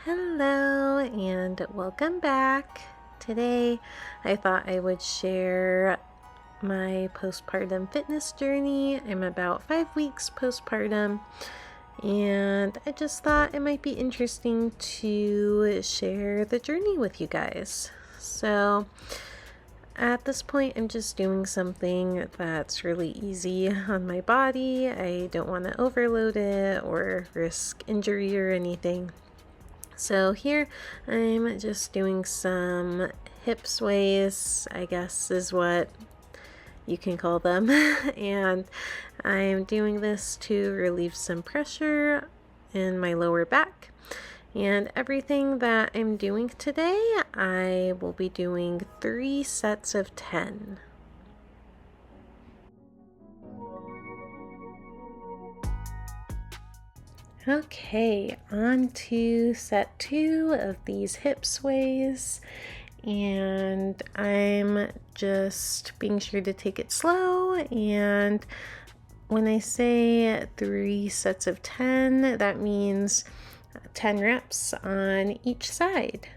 Hello and welcome back. Today I thought I would share my postpartum fitness journey. I'm about 5 weeks postpartum, and I just thought it might be interesting to share the journey with you guys. So at this point, I'm just doing something that's really easy on my body. I don't want to overload it or risk injury or anything. So here I'm just doing some hip sways, I guess is what you can call them. And I'm doing this to relieve some pressure in my lower back. And everything that I'm doing today, I will be doing 3 sets of 10. Okay, on to set 2 of these hip sways, and I'm just being sure to take it slow. And when I say 3 sets of 10, that means 10 reps on each side.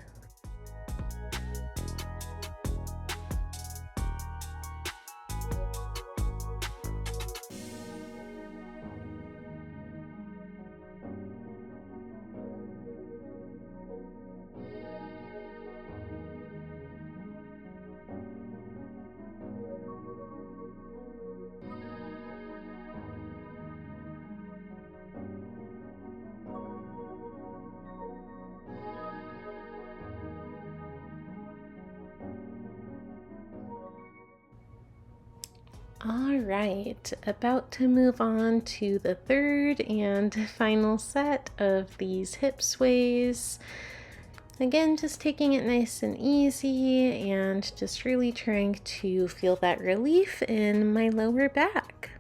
All right, about to move on to the third and final set of these hip sways. Again, just taking it nice and easy and just really trying to feel that relief in my lower back.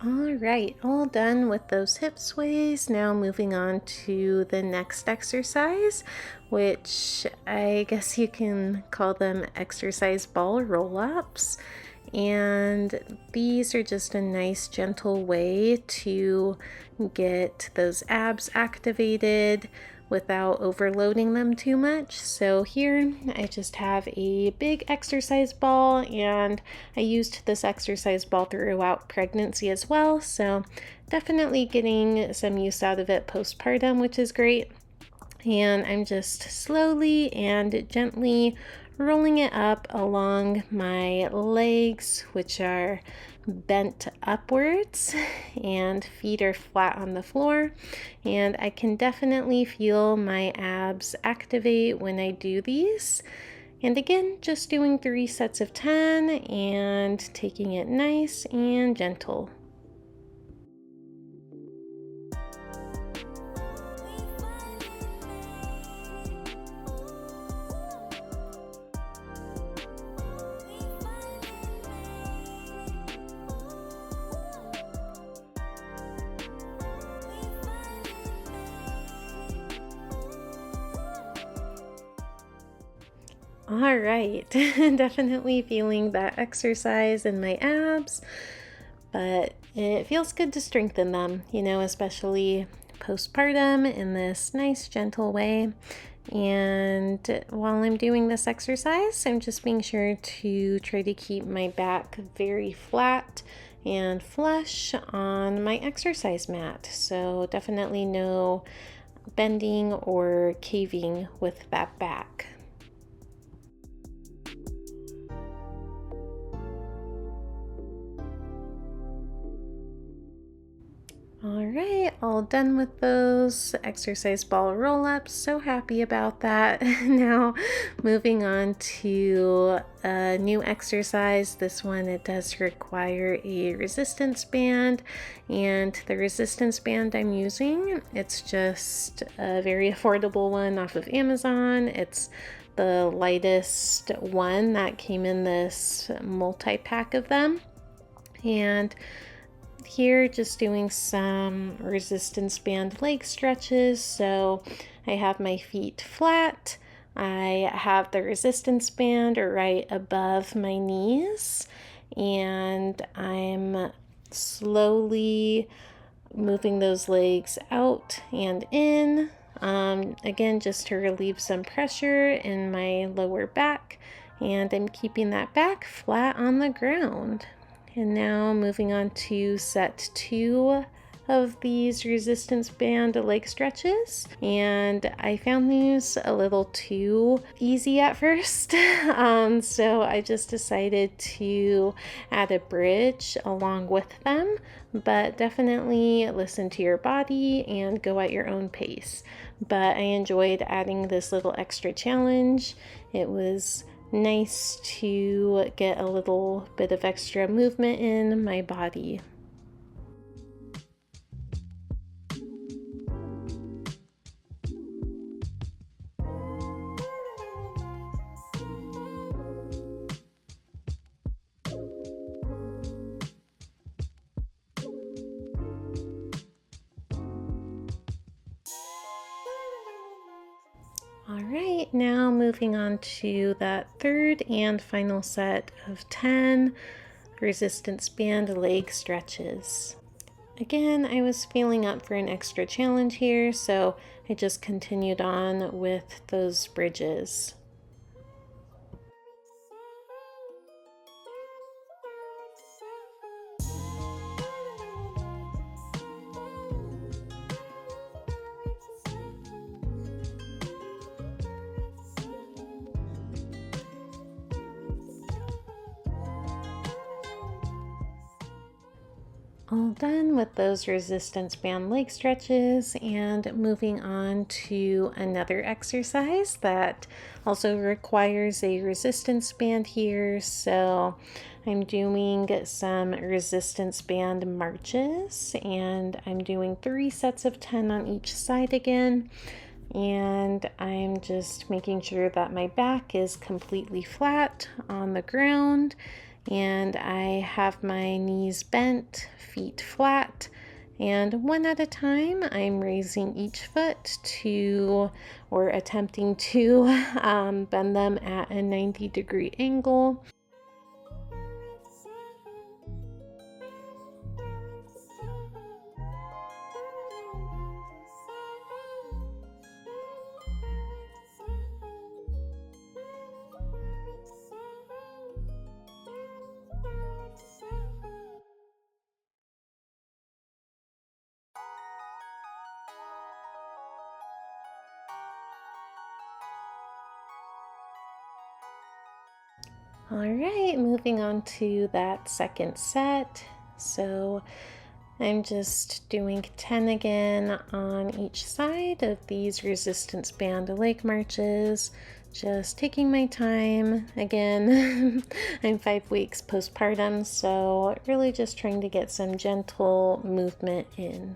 All right, all done with those hip sways. Now moving on to the next exercise, which I guess you can call them exercise ball roll-ups. And these are just a nice gentle way to get those abs activated without overloading them too much. So here I just have a big exercise ball, and I used this exercise ball throughout pregnancy as well, so definitely getting some use out of it postpartum, which is great. And I'm just slowly and gently rolling it up along my legs, which are bent upwards, and feet are flat on the floor. And I can definitely feel my abs activate when I do these. And again, just doing 3 sets of 10 and taking it nice and gentle. All right, definitely feeling that exercise in my abs, but it feels good to strengthen them, especially postpartum in this nice, gentle way. And while I'm doing this exercise, I'm just being sure to try to keep my back very flat and flush on my exercise mat. So definitely no bending or caving with that back. All right, all done with those exercise ball roll-ups. So happy about that. Now, moving on to a new exercise. This one, it does require a resistance band, and the resistance band I'm using, it's just a very affordable one off of Amazon. It's the lightest one that came in this multi-pack of them. And here just doing some resistance band leg stretches. So I have my feet flat, I have the resistance band right above my knees, and I'm slowly moving those legs out and in, again just to relieve some pressure in my lower back, and I'm keeping that back flat on the ground. And now moving on to set 2 of these resistance band leg stretches, and I found these a little too easy at first, so I just decided to add a bridge along with them, but definitely listen to your body and go at your own pace. But I enjoyed adding this little extra challenge. It was nice to get a little bit of extra movement in my body. All right, now moving on to that third and final set of 10 resistance band leg stretches. Again, I was feeling up for an extra challenge here, so I just continued on with those bridges. All done with those resistance band leg stretches, and moving on to another exercise that also requires a resistance band here. So I'm doing some resistance band marches, and I'm doing 3 sets of 10 on each side again. And I'm just making sure that my back is completely flat on the ground, and I have my knees bent, feet flat, and one at a time I'm raising each foot to, or attempting to bend them at a 90-degree angle. All right, moving on to that second set. So I'm just doing 10 again on each side of these resistance band leg marches, just taking my time. Again, I'm 5 weeks postpartum, so really just trying to get some gentle movement in.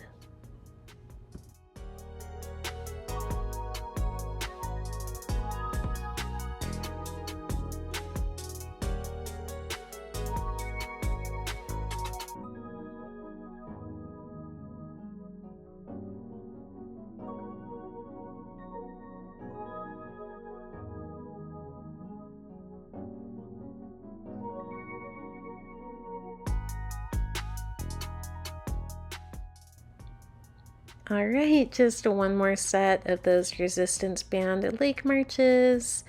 All right, just one more set of those resistance band leg marches,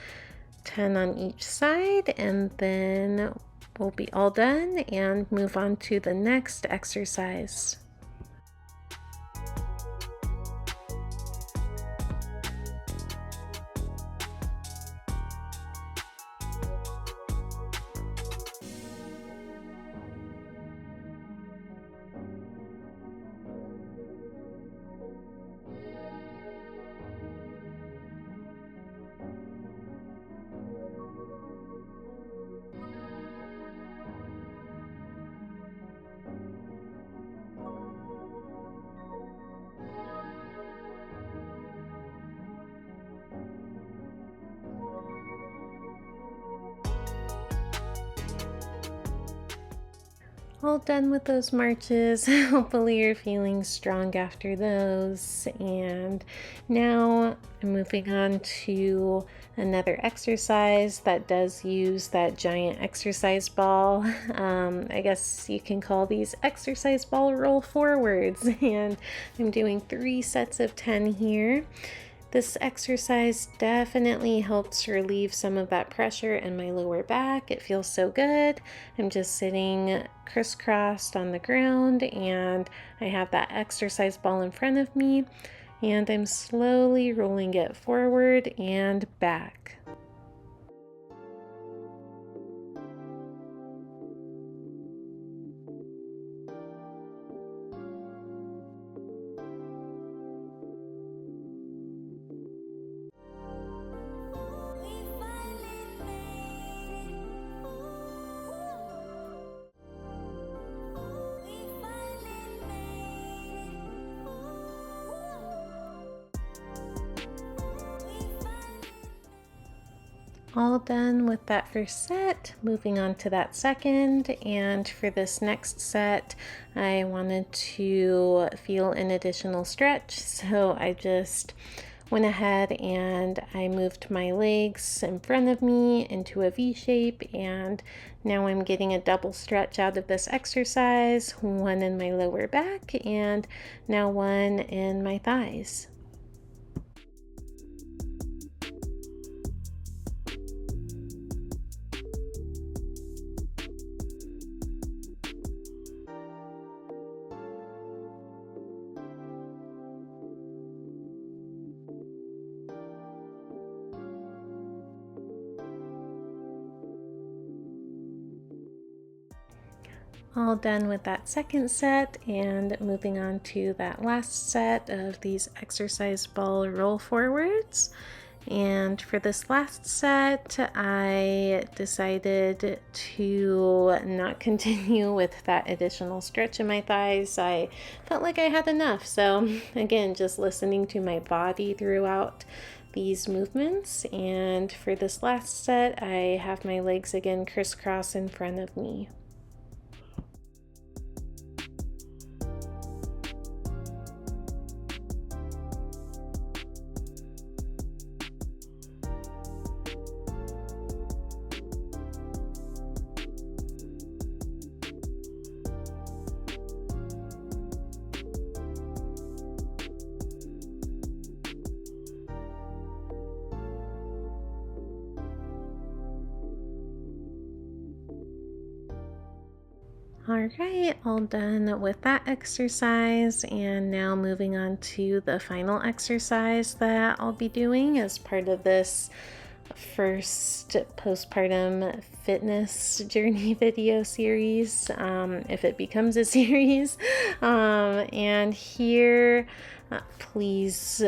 10 on each side, and then we'll be all done and move on to the next exercise. All done with those marches. Hopefully you're feeling strong after those. And now I'm moving on to another exercise that does use that giant exercise ball. I guess you can call these exercise ball roll forwards. And I'm doing 3 sets of 10 here. This exercise definitely helps relieve some of that pressure in my lower back. It feels so good. I'm just sitting crisscrossed on the ground and I have that exercise ball in front of me and I'm slowly rolling it forward and back. All done with that first set, moving on to that second, and for this next set I wanted to feel an additional stretch, so I just went ahead and I moved my legs in front of me into a V shape, and now I'm getting a double stretch out of this exercise, one in my lower back and now one in my thighs. All done with that second set and moving on to that last set of these exercise ball roll forwards. And for this last set, I decided to not continue with that additional stretch in my thighs. I felt like I had enough. So again, just listening to my body throughout these movements. And for this last set, I have my legs again crisscross in front of me. All right, all done with that exercise, and now moving on to the final exercise that I'll be doing as part of this first postpartum fitness journey video series, if it becomes a series. And here, please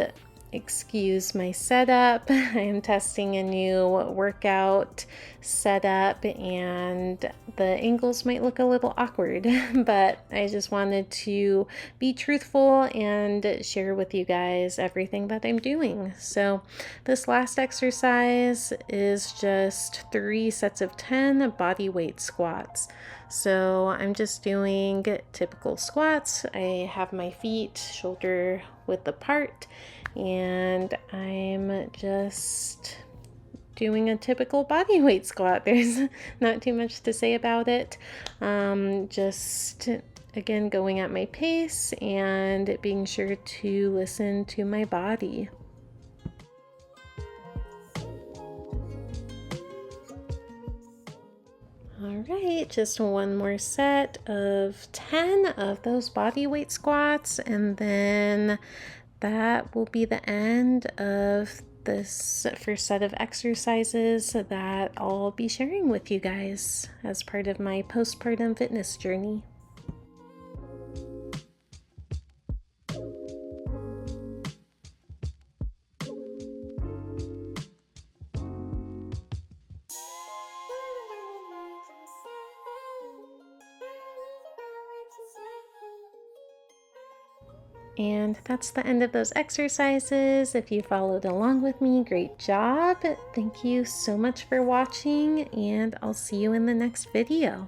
excuse my setup. I am testing a new workout setup and the angles might look a little awkward, but I just wanted to be truthful and share with you guys everything that I'm doing. So this last exercise is just 3 sets of 10 body weight squats. So I'm just doing typical squats. I have my feet shoulder width apart and I'm just doing a typical body weight squat. There's not too much to say about it. Just again going at my pace and being sure to listen to my body. All right, just one more set of 10 of those body weight squats, and then that will be the end of this first set of exercises that I'll be sharing with you guys as part of my postpartum fitness journey. And that's the end of those exercises. If you followed along with me, great job. Thank you so much for watching, and I'll see you in the next video.